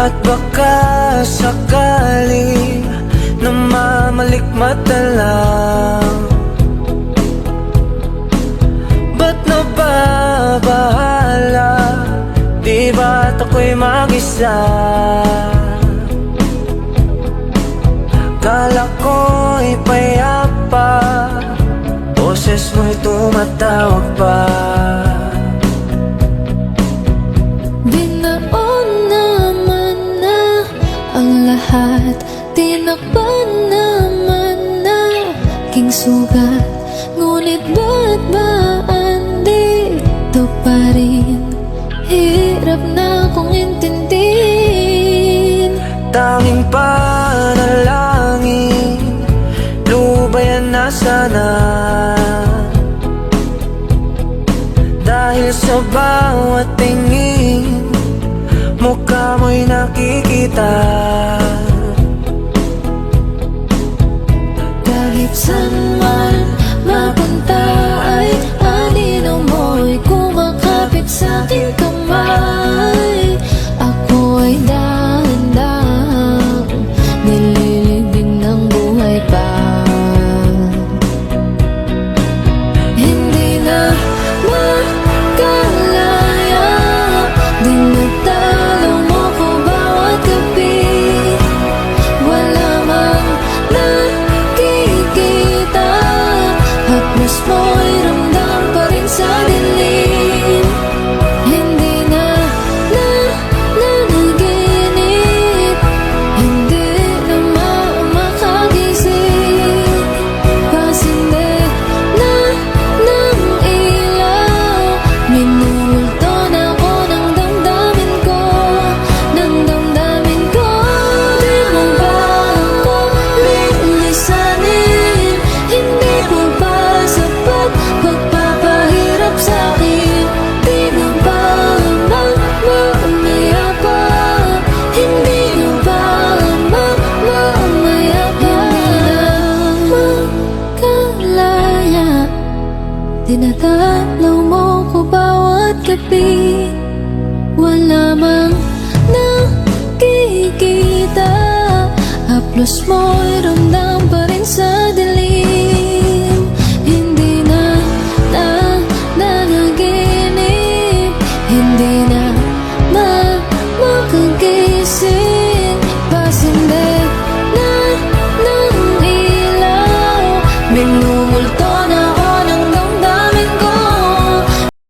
At baka sakali na mamalikmata lang. Ba't nababahala? Di ba't ako'y mag-isa? Kala ko'y payapa, boses mo'y tumatawag pa. Binaon naman na ang lahat, tinakpan naman na king sugat. Ngunit ba't ba andito pa rin? Hirap na kong intindihin. Tanging panalangin, lubayan na sana. Dahil sa bawat tingin, mukha mo'y nakikita. Kahit saan man mapunta ay anino mo'y kumakapit sa aking kamay. Ako ay dahan-dahang nililibing ng buhay pa. Hindi na makalaya, dinadalaw mo ko bawat gabi. Wala mang nakikita, haplos mo'y ramdam pa rin sa dilim. Hindi na nanaginip, hindi na makagising. Pasinde na ng ilaw, minumulto na ako ng damdamin ko, ng damdamin ko. Di mo ba ako lilisanin? Hindi mo ba sapat pagpapahirap sa'kin? Di mo ba mamaya pa? Hindi mo ba mamaya pa? Makalaya, dinadalaw mo ko bawat gabi. Wala mang nakikita, haplos mo'y ramdam pa rin sa